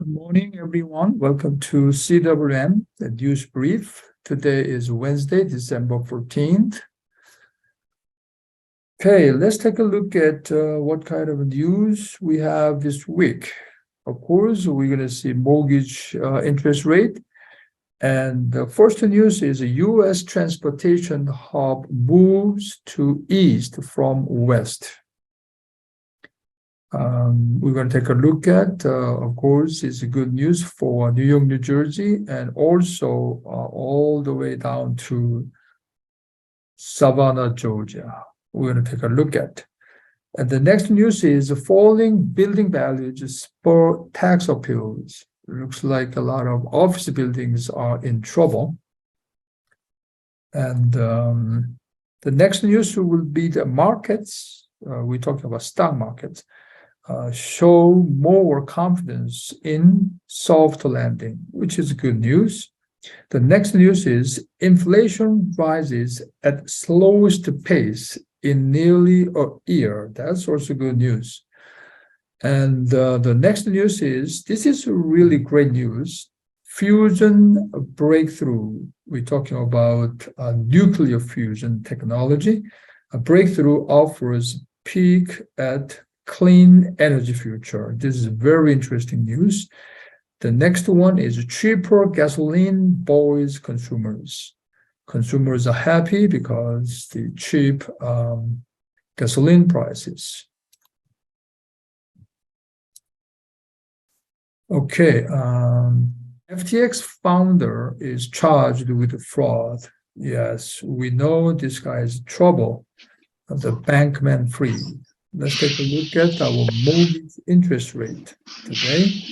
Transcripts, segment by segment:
morning, everyone. Welcome to CWM, the news brief. Today is Wednesday, December 14th. Okay, let's take a look at what kind of news we have this week. Of course, we're going to see mortgage interest rate. And the first news is a U.S. transportation hub moves to east from west. We're going to take a look at, of course, it's good news for New York, New Jersey, and also all the way down to Savannah, Georgia. We're going to take a look at. And the next news is falling building values spur tax appeals. It looks like a lot of office buildings are in trouble. And the next news will be the markets. We're talking about stock markets. Show more confidence in soft landing, which is good news. The next news is inflation rises at slowest pace in nearly a year. That's also good news. And the next news is, this is really great news, fusion breakthrough. We're talking about nuclear fusion technology. A breakthrough offers peak at clean energy future. This is very interesting news. The next one is cheaper gasoline buoys consumers. Consumers are happy because the cheap gasoline prices. Okay, FTX founder is charged with fraud. Yes, we know this guy is trouble. The Bankman-Fried. Let's take a look at our mortgage interest rate today.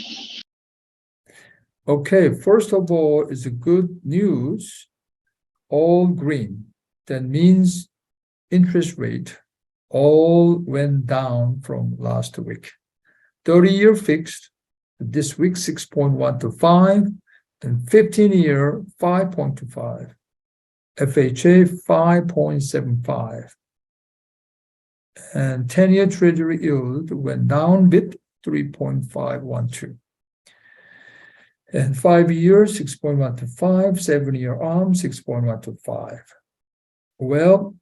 Okay, first of all, is a good news, all green. That means interest rate all went down from last week. 30-year fixed, this week 6.125, and 15-year 5.25, FHA 5.75. And 10-year Treasury yield went down a bit, 3.512. And 5-year, 6.125, 7-year ARM, 6.125. Well,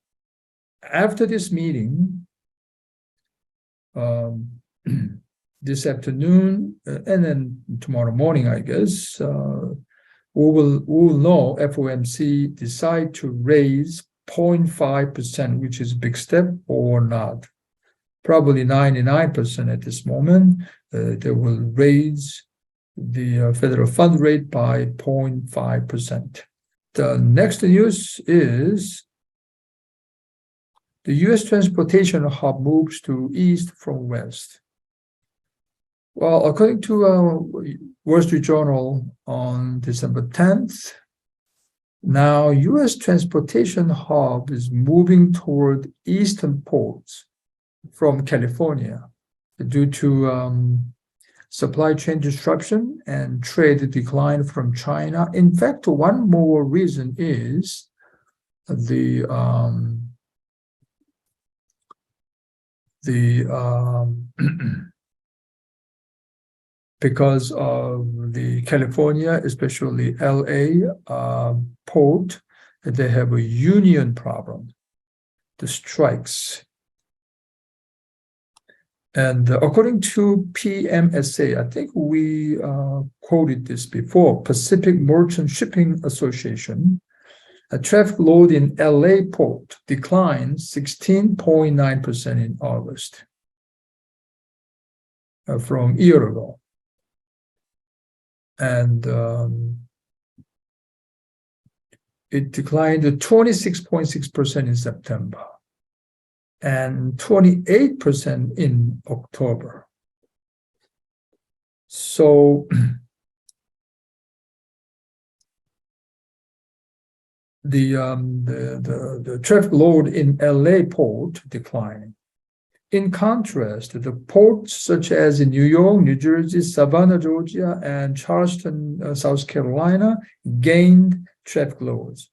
after this meeting, this afternoon, and then tomorrow morning, I guess, we will know FOMC decide to raise 0.5%, which is a big step, or not. Probably 99% at this moment. They will raise the federal fund rate by 0.5%. The next news is the U.S. transportation hub moves to east from west. Well, according to Wall Street Journal on December 10th, now, U.S. transportation hub is moving toward eastern ports from California due to supply chain disruption and trade decline from China. In fact, one more reason is because of the California, especially LA port, they have a union problem, the strikes. And according to PMSA, I think we quoted this before, Pacific Merchant Shipping Association, a traffic load in LA port declined 16.9% in August from a year ago. And it declined to 26.6% in September and 28% in October. So the traffic load in LA port declined. In contrast, the ports such as in New York, New Jersey, Savannah, Georgia, and Charleston, South Carolina, gained traffic loads.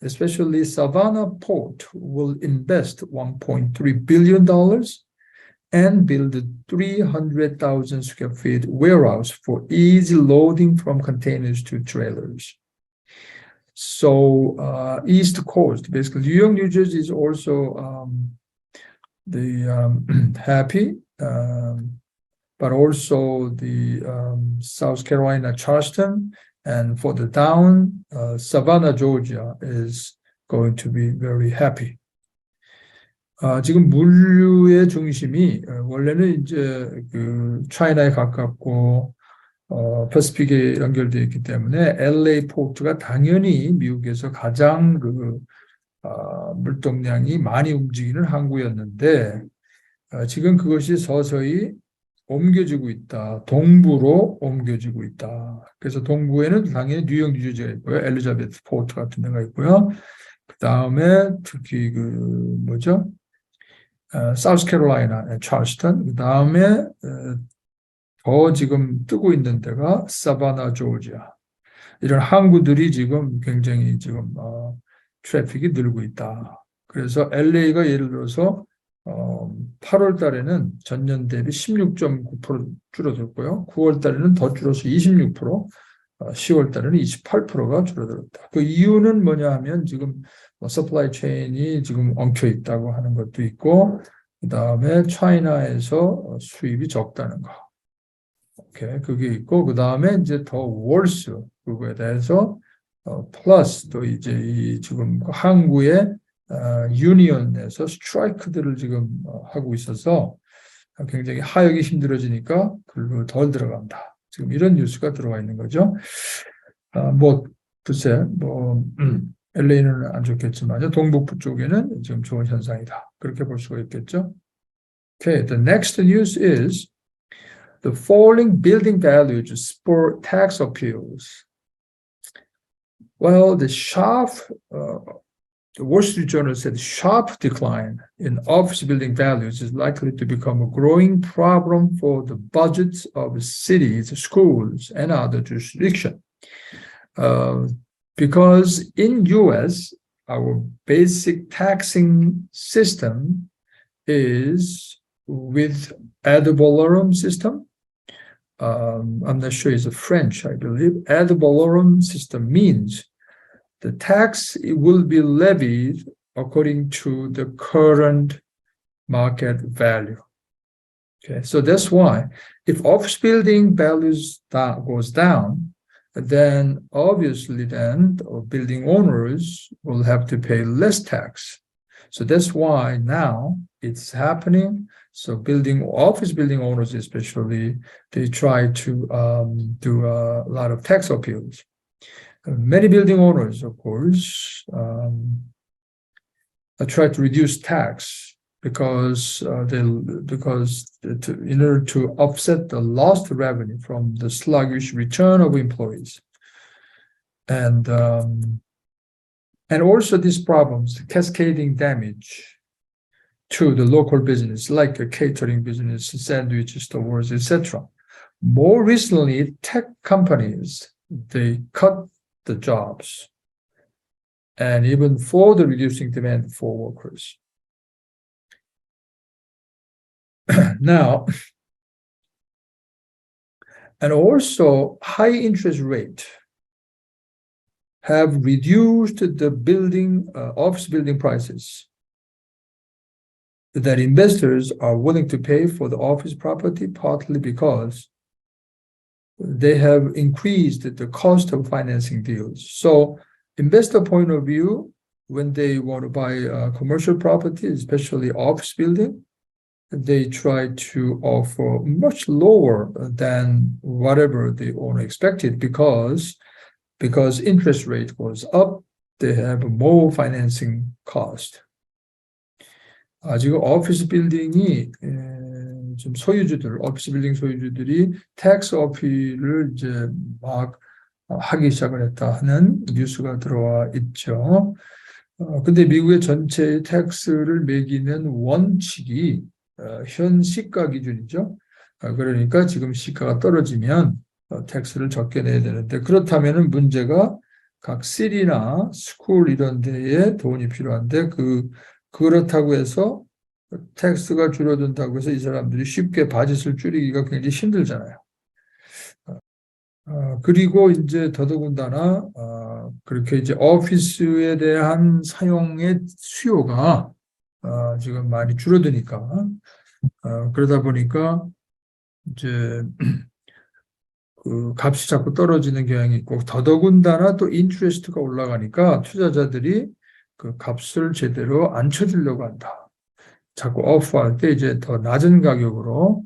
Especially Savannah Port will invest $1.3 billion and build a 300,000 square feet warehouse for easy loading from containers to trailers. So East Coast, basically, New York, New Jersey is also happy, but also the South Carolina, Charleston, and for the down, Savannah, Georgia is going to be very happy. 지금 물류의 중심이 원래는 이제 그 차이나에 가깝고 퍼시픽에 연결되어 있기 때문에 LA 포트가 당연히 미국에서 가장 그 물동량이 많이 움직이는 항구였는데 지금 그것이 서서히 옮겨지고 있다. 동부로 옮겨지고 있다. 그래서 동부에는 당연히 뉴욕, 뉴저지가 있고요. 엘리자베스 포트 같은 데가 있고요. 그 다음에 특히 그 뭐죠? 사우스캐롤라이나, 찰스턴. 그 다음에 더 지금 뜨고 있는 데가 사바나, 조지아. 이런 항구들이 지금 굉장히 지금 트래픽이 늘고 있다. 그래서 LA가 예를 들어서 8월 달에는 전년 대비 16.9% 줄어들고요. 9월 달에는 더 줄어서 26%, 10월 달에는 28%가 줄어들었다. 그 이유는 뭐냐 하면 지금 서플라이 체인이 지금 엉켜 있다고 하는 것도 있고, 그 다음에 차이나에서 수입이 적다는 거. 오케이, 그게 있고, 그 다음에 이제 더 월스, 그거에 대해서 플러스 또 이제 이 지금 항구의 유니언에서 스트라이크들을 지금 하고 있어서 굉장히 하역이 힘들어지니까 글로 덜 들어간다. 지금 이런 뉴스가 들어와 있는 거죠. 뭐 글쎄 뭐 LA는 안 좋겠지만 동북부 쪽에는 지금 좋은 현상이다. 그렇게 볼 수가 있겠죠. Okay, the next news is the falling building values spur tax appeals. Well, the Wall Street Journal said sharp decline in office building values is likely to become a growing problem for the budgets of cities, schools, and other jurisdictions. Because in US, our basic taxing system is with ad valorem system. I'm not sure it's a French, I believe. Ad valorem system means the tax will be levied according to the current market value. Okay, so that's why if office building values goes down, then obviously then building owners will have to pay less tax. So that's why now it's happening. So office building owners especially, they try to do a lot of tax appeals. Many building owners, of course, try to reduce tax because in order to offset the lost revenue from the sluggish return of employees, and also these problems, cascading damage to the local business, like a catering business, sandwich stores, etc. More recently, tech companies, they cut the jobs and even further reducing demand for workers. Now, and also high interest rate have reduced the office building prices that investors are willing to pay for the office property, partly because they have increased the cost of financing deals. So investor point of view, when they want to buy a commercial property, especially office building, they try to offer much lower than whatever the owner expected because interest rate goes up, they have more financing cost. 지금 오피스 빌딩이 좀 오피스 빌딩 소유주들이 텍스 어필을 이제 막 하기 시작을 했다 하는 뉴스가 들어와 있죠. 근데 미국의 전체 텍스를 매기는 원칙이 현 시가 기준이죠. 그러니까 지금 시가가 떨어지면 텍스를 적게 내야 되는데 그렇다면은 문제가 각 시리나 스쿨 이런 데에 돈이 필요한데 그렇다고 해서 텍스가 줄어든다고 해서 이 사람들이 쉽게 바짓을 줄이기가 굉장히 힘들잖아요. 그리고 이제 더더군다나 그렇게 이제 오피스에 대한 사용의 수요가 지금 많이 줄어드니까 그러다 보니까 이제 그 값이 자꾸 떨어지는 경향이 있고 더더군다나 또 인트레스트가 올라가니까 투자자들이 그 값을 제대로 안 쳐주려고 한다. 자꾸 오프할 때 이제 더 낮은 가격으로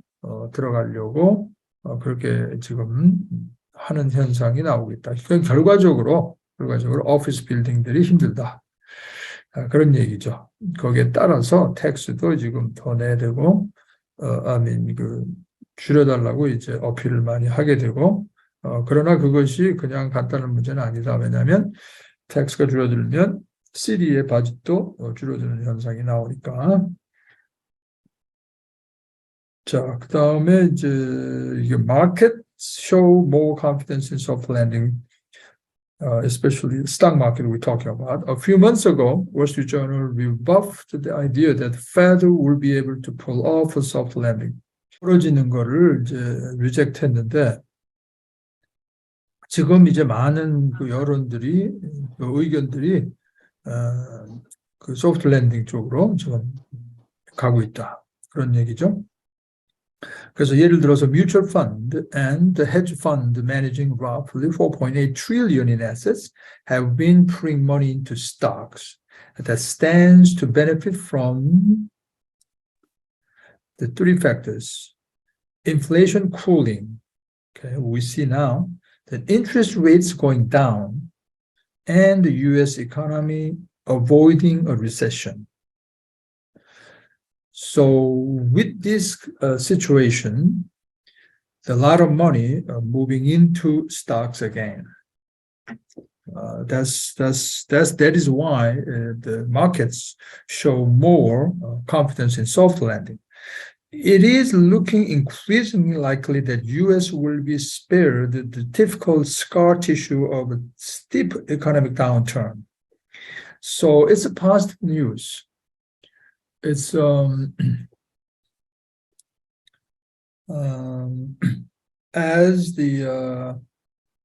들어가려고 그렇게 지금 하는 현상이 나오고 있다. 그러니까 결과적으로 오피스 빌딩들이 힘들다. 그런 얘기죠. 거기에 따라서 텍스도 지금 더 내야 되고, 줄여달라고 이제 어필을 많이 하게 되고, 그러나 그것이 그냥 간단한 문제는 아니다. 왜냐하면 텍스가 줄어들면 시리의 바짓도 줄어드는 현상이 나오니까. 자, 그 다음에 이제 이게 market show more confidence in soft landing. Especially stock market we're talking about. A few months ago, Wall Street Journal rebuffed the idea that Fed will be able to pull off a soft landing. 떨어지는 거를 이제 리젝트 했는데 지금 이제 많은 그 여론들이 그 의견들이 그 소프트 랜딩 쪽으로 지금 가고 있다. 그런 얘기죠. 그래서 예를 들어서 mutual fund and the hedge fund managing roughly 4.8 trillion in assets have been pouring money into stocks that stands to benefit from the three factors. Inflation cooling. Okay, we see now that interest rates going down and the US economy avoiding a recession. So with this situation, a lot of money moving into stocks again. That is why the markets show more confidence in soft landing. It is looking increasingly likely that U.S. will be spared the difficult scar tissue of a steep economic downturn. So it's a positive news. It's as the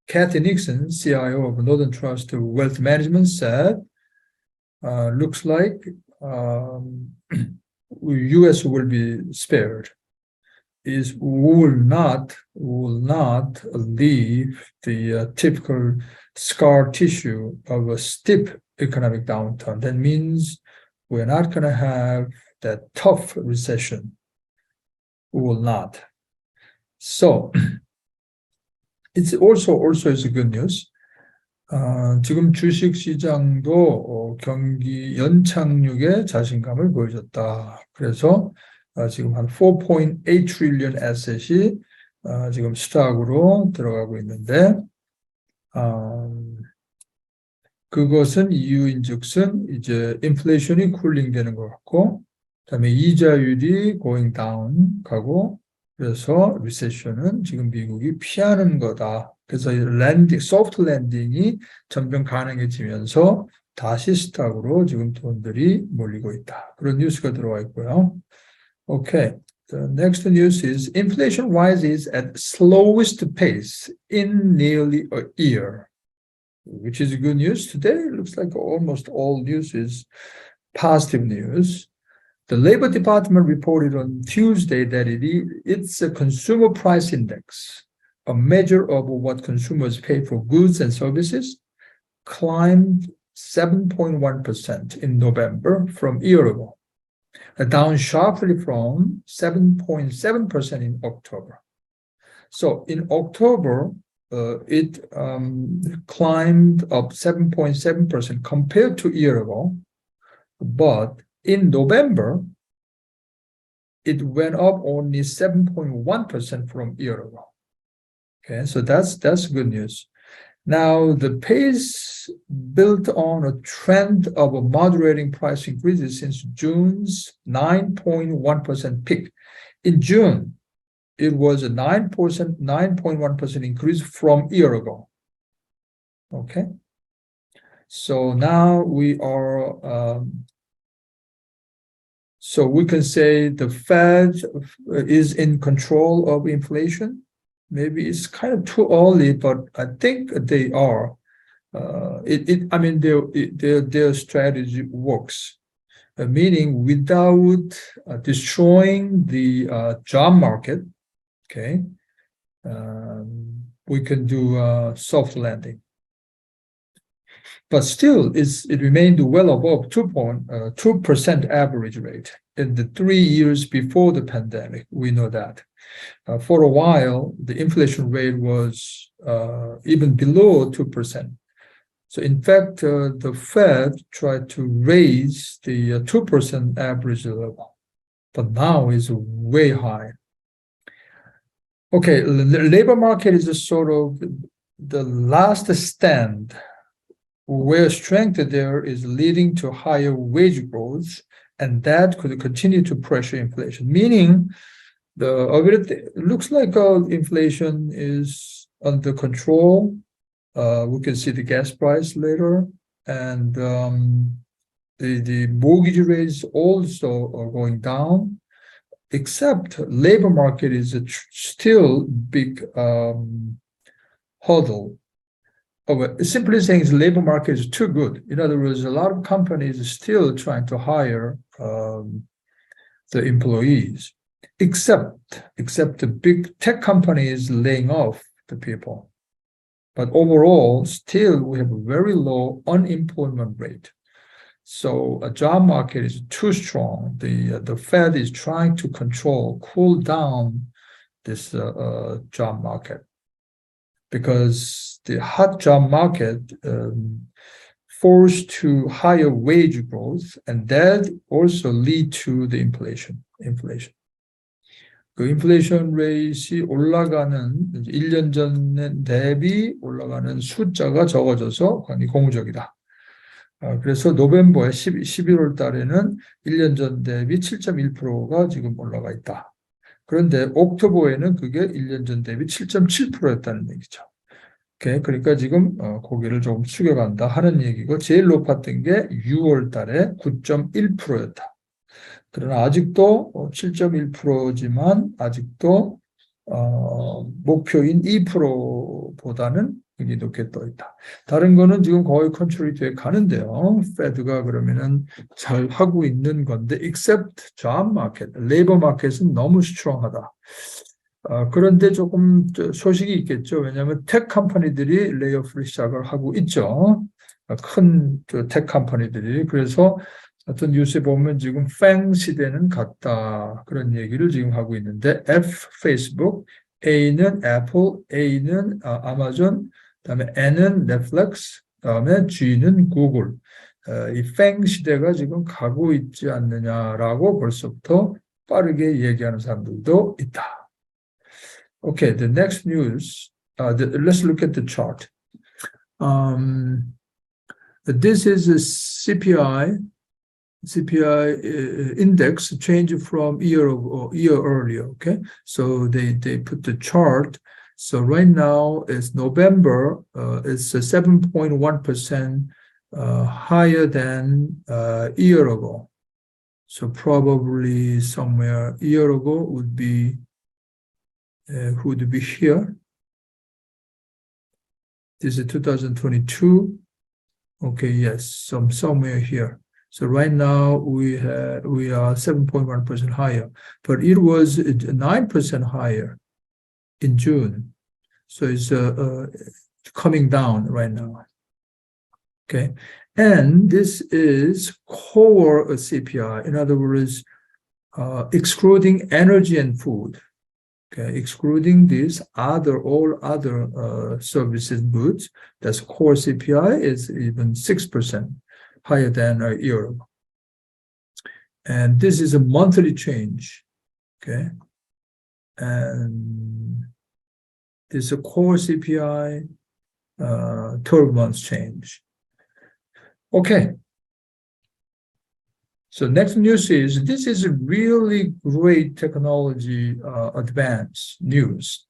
Kathy Nixon, CIO of Northern Trust Wealth Management, said, looks like U.S. will be spared. Will not leave the typical scar tissue of a steep economic downturn. That means we're not going to have that tough recession. We will not. So it's also is a good news. 지금 주식시장도 경기 연착륙에 자신감을 보여줬다. 그래서 지금 한 4.8 trillion asset이 지금 스탁으로 들어가고 있는데 그것은 이유인즉슨 이제 인플레이션이 쿨링되는 것 같고, 그다음에 이자율이 going down 가고, 그래서 리세션은 지금 미국이 피하는 거다. 그래서 소프트 랜딩이 점점 가능해지면서 다시 스탁으로 지금 돈들이 몰리고 있다. 그런 뉴스가 들어와 있고요. Okay. The next news is inflation rises at slowest pace in nearly a year, which is good news. Today, it looks like almost all news is positive news. The Labor Department reported on Tuesday that it's a consumer price index, a measure of what consumers pay for goods and services, climbed 7.1% in November from a year ago, down sharply from 7.7% in October. So in October, it climbed up 7.7% compared to a year ago, but in November, it went up only 7.1% from a year ago. Okay, so that's good news. Now, the pace built on a trend of a moderating price increases since June's 9.1% peak. In June, it was a 9.1% increase from a year ago. Okay, so now we are So we can say the Fed is in control of inflation. Maybe it's kind of too early, but I think they are. Their strategy works, meaning without destroying the job market. Okay, we can do soft landing. But still, it remained well above 2% average rate in the 3 years before the pandemic. We know that. For a while, the inflation rate was even below 2%. So in fact, the Fed tried to raise the 2% average level, but now is way high. Okay, the labor market is a sort of the last stand where strength there is leading to higher wage growth, and that could continue to pressure inflation. Meaning, it looks like inflation is under control. We can see the gas price later, and the mortgage rates also are going down. Except labor market is still big hurdle. Simply saying the labor market is too good. In other words, a lot of companies are still trying to hire the employees, except the big tech companies laying off the people. But overall, still we have a very low unemployment rate. So a job market is too strong. The Fed is trying to cool down this job market, because the hot job market forced to higher wage growth, and that also lead to the inflation. 그 인플레이션 레이트이 올라가는 1년 전 대비 올라가는 숫자가 적어져서 굉장히 고무적이다. 그래서 노벰버에 11월 달에는 1년 전 대비 7.1%가 지금 올라가 있다. 그런데 옥토버에는 그게 1년 전 대비 7.7%였다는 얘기죠. 오케이, 그러니까 지금 고개를 조금 숙여간다 하는 얘기고, 제일 높았던 게 6월 달에 9.1%였다. 그러나 아직도 7.1%지만 아직도 목표인 2%보다는 굉장히 높게 떠 있다. 다른 거는 지금 거의 컨트롤이 돼 가는데요. 페드가 그러면은 잘 하고 있는 건데, except job market, 레이버 마켓은 너무 스트롱하다. 그런데 조금 소식이 있겠죠. 왜냐하면 텍 컴퍼니들이 레이오프를 시작을 하고 있죠. 큰 텍 컴퍼니들이. 그래서 어떤 뉴스에 보면 지금 팽 시대는 갔다, 그런 얘기를 지금 하고 있는데, F 페이스북, A는 애플, A는 아마존, 그다음에 N은 넷플릭스, 그다음에 G는 구글. 이 팽 시대가 지금 가고 있지 않느냐라고 벌써부터 빠르게 얘기하는 사람들도 있다. Okay, the next news. Let's look at the chart. This is a CPI index change from year earlier. Okay, so they put the chart. So right now it's November. It's 7.1% higher than a year ago. So probably somewhere a year ago would be here. This is 2022. Okay, yes, somewhere here. So right now we are 7.1% higher, but it was 9% higher in June. So it's coming down right now. Okay, and this is core CPI. In other words, excluding energy and food. Okay, excluding these all other services and goods, that's core CPI is even 6% higher than a year ago. And this is a monthly change. Okay, and this is a core CPI 12 months change. Okay. So next news is, this is a really great technology advance news.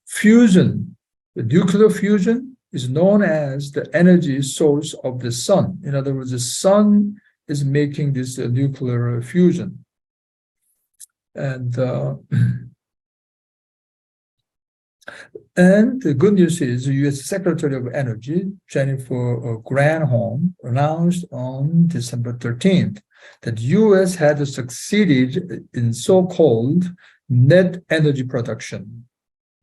Fusion, the nuclear fusion is known as the energy source of the sun. In other words, the sun is making this nuclear fusion. And the good news is the U.S. Secretary of Energy, Jennifer Granholm, announced on December 13th that U.S. had succeeded in so-called net energy production,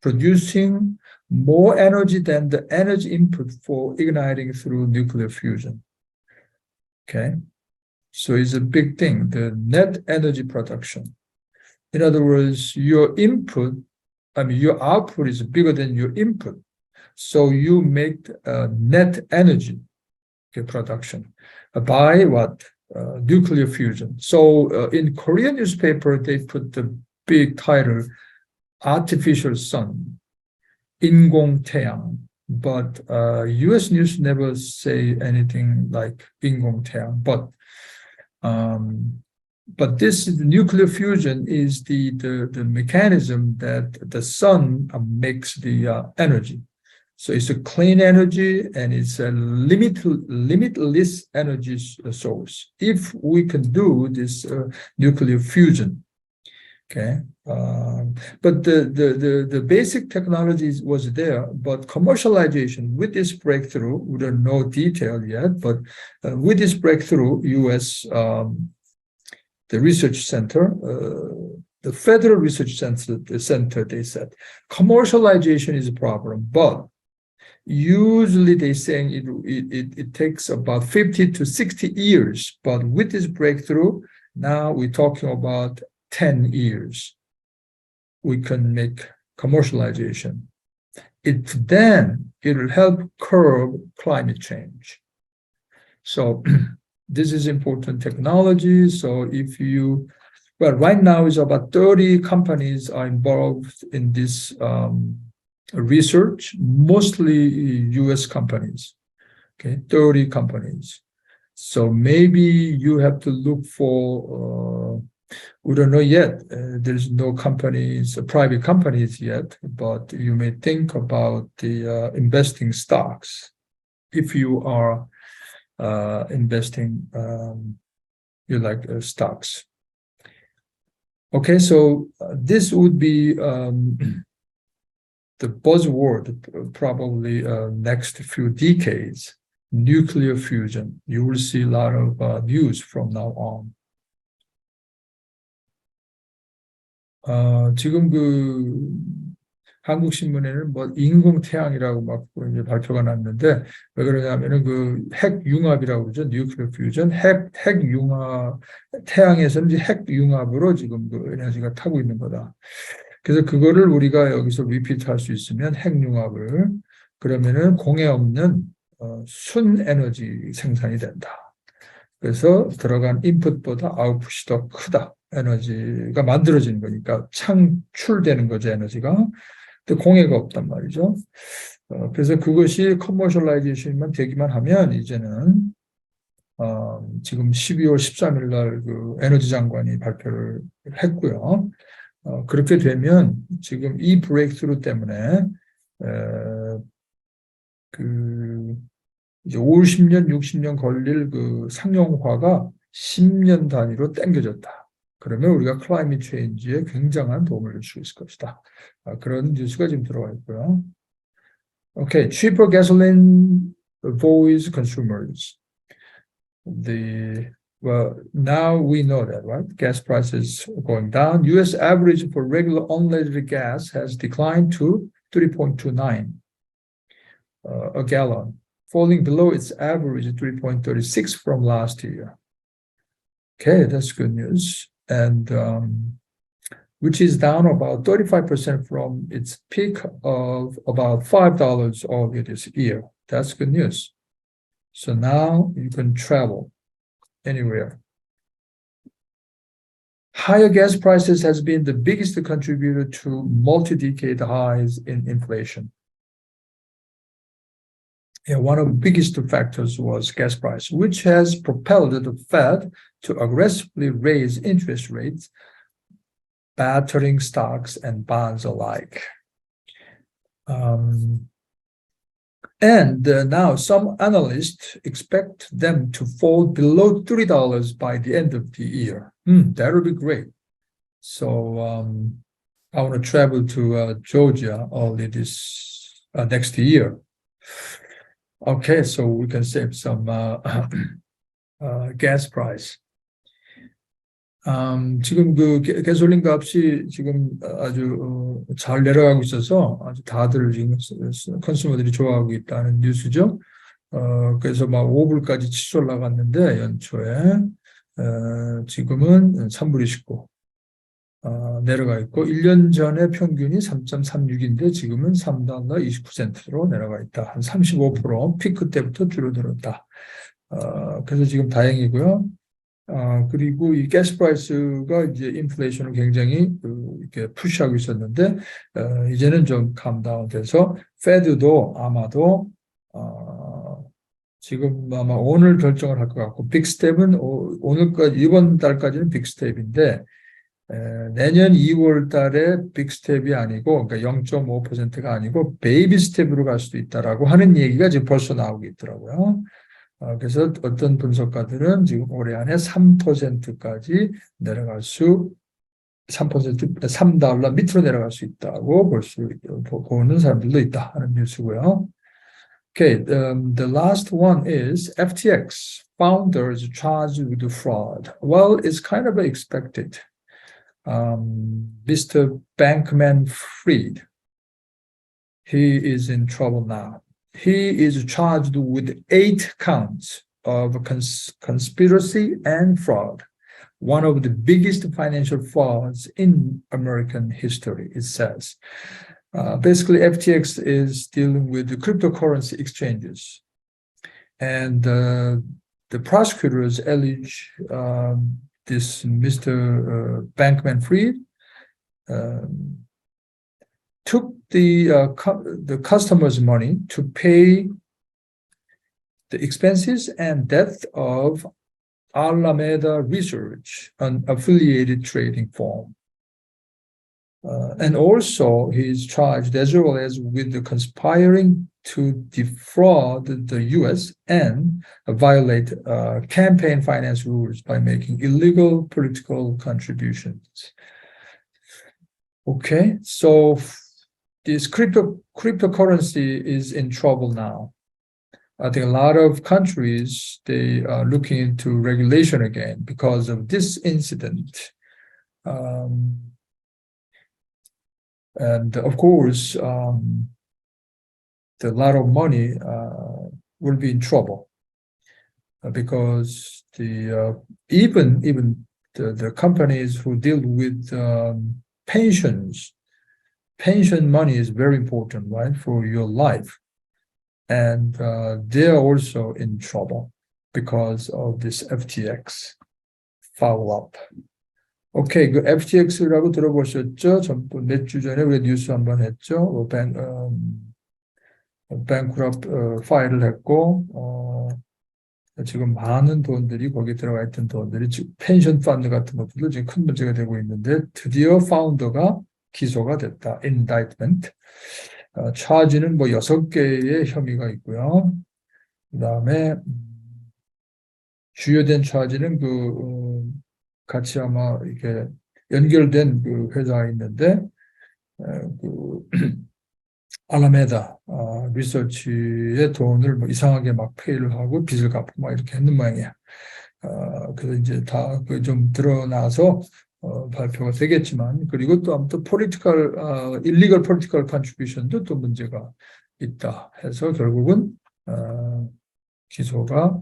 producing more energy than the energy input for igniting through nuclear fusion. Okay, so it's a big thing, the net energy production. In other words, your output is bigger than your input. So you make net energy production by what? Nuclear fusion. So in Korean newspaper, they put the big title, artificial sun, 인공태양. But US news never say anything like 인공태양. But this nuclear fusion is the mechanism that the sun makes the energy. So it's a clean energy and it's a limitless energy source. If we can do this nuclear fusion, okay. But the basic technology was there, but commercialization with this breakthrough, we don't know detail yet, but with this breakthrough, US the research center, the Federal Research Center, they said, commercialization is a problem, but usually they're saying it takes about 50 to 60 years. But with this breakthrough, now we're talking about 10 years. We can make commercialization. Then it will help curb climate change. So this is important technology. So right now is about 30 companies are involved in this research, mostly US companies, okay, 30 companies. So maybe you have to look for, we don't know yet, there's no companies, private companies yet, but you may think about the investing stocks if you are investing, you like stocks. Okay, so this would be the buzzword probably next few decades, nuclear fusion. You will see a lot of news from now on. 지금 한국 신문에는 뭐 인공태양이라고 막 이제 발표가 났는데 왜 그러냐면은 그 핵융합이라고 그러죠. 뉴클리어 퓨전, 핵융합, 태양에서 이제 핵융합으로 지금 그 에너지가 타고 있는 거다. 그래서 그거를 우리가 여기서 리피트할 수 있으면 핵융합을 그러면은 공해 없는 순에너지 생산이 된다. 그래서 들어간 인풋보다 아웃풋이 더 크다. 에너지가 만들어지는 거니까 창출되는 거죠, 에너지가. 근데 공해가 없단 말이죠. 그래서 그것이 커머셜라이제이션만 되기만 하면 이제는 지금 12월 13일 날 그 에너지 장관이 발표를 했고요. 그렇게 되면 지금 이 브레이크스루 때문에 그 이제 50년, 60년 걸릴 그 상용화가 10년 단위로 당겨졌다. 그러면 우리가 클라이밋 체인지에 굉장한 도움을 줄 수 있을 것이다. 그런 뉴스가 지금 들어와 있고요. Okay, cheaper gasoline avoids consumers. Well, now we know that, right? Gas prices are going down. U.S. average for regular unleaded gas has declined to 3.29 a gallon, falling below its average 3.36 from last year. Okay, that's good news. And which is down about 35% from its peak of about $5 earlier this year. That's good news. So now you can travel anywhere. Higher gas prices has been the biggest contributor to multi-decade highs in inflation. Yeah, one of the biggest factors was gas price, which has propelled the Fed to aggressively raise interest rates, battering stocks and bonds alike. And And now some analysts expect them to fall below $3 by the end of the year. That would be great. So I want to travel to Georgia early this next year. Okay, so we can save some gas price. 지금 그 가솔린 값이 지금 아주 잘 내려가고 있어서 아주 다들 지금 컨슈머들이 좋아하고 있다는 뉴스죠. 그래서 막 5불까지 치솟 올라갔는데 연초에 지금은 3불 29 내려가 있고 1년 전에 평균이 3.36인데 지금은 $3 29센트로 내려가 있다. 한 35% 피크 때부터 줄어들었다. 그래서 지금 다행이고요. 그리고 이 가스 프라이스가 이제 인플레이션을 굉장히 이렇게 푸시하고 있었는데 이제는 좀 캄다운 돼서 페드도 아마도 지금 아마 오늘 결정을 할 것 같고 빅스텝은 오늘까지 이번 달까지는 빅스텝인데 내년 2월 달에 빅스텝이 아니고 그러니까 0.5%가 아니고 베이비 스텝으로 갈 수도 있다라고 하는 얘기가 지금 벌써 나오고 있더라고요. 그래서 어떤 분석가들은 지금 올해 안에 3%까지 내려갈 수 3% $3 밑으로 내려갈 수 있다고 보는 사람들도 있다 하는 뉴스고요. Okay, the last one is FTX founders charged with fraud. Well, it's kind of expected. Mr. Bankman-Fried, he is in trouble now. He is charged with 8 counts of conspiracy and fraud, one of the biggest financial frauds in American history, it says. Basically, FTX is dealing with the cryptocurrency exchanges. And the prosecutors allege this Mr. Bankman-Fried took the customers' money to pay the expenses and debt of Alameda Research, an affiliated trading firm. And also he is charged as well as with the conspiring to defraud the US and violate campaign finance rules by making illegal political contributions. Okay, so this cryptocurrency is in trouble now. I think a lot of countries, they are looking into regulation again because of this incident. And of course, a lot of money will be in trouble because even the companies who deal with pension money is very important, right, for your life. And they are also in trouble because of this FTX foul up. 오케이, 그 FTX라고 들어보셨죠? 몇 주 전에 우리 뉴스 한번 했죠. 뱅크럽트 파일을 했고 지금 많은 돈들이 거기에 들어가 있던 돈들이 펜션 펀드 같은 것들도 지금 큰 문제가 되고 있는데 드디어 파운더가 기소가 됐다. indictment. 차지는 뭐 6개의 혐의가 있고요. 그다음에 주요된 차지는 같이 아마 이렇게 연결된 그 회사가 있는데 알라메다 리서치의 돈을 뭐 이상하게 막 페이를 하고 빚을 갚고 막 이렇게 했는 모양이야. 그래서 이제 다 좀 드러나서 발표가 되겠지만 그리고 또 아무튼 illegal political contribution도 또 문제가 있다 해서 결국은 기소가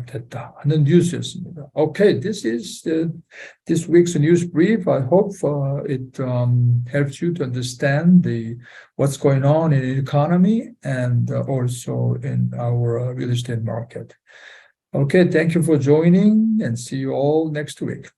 됐다 하는 뉴스였습니다. Okay, this is this week's news brief. I hope it helps you to understand what's going on in the economy and also in our real estate market. Okay, thank you for joining and see you all next week.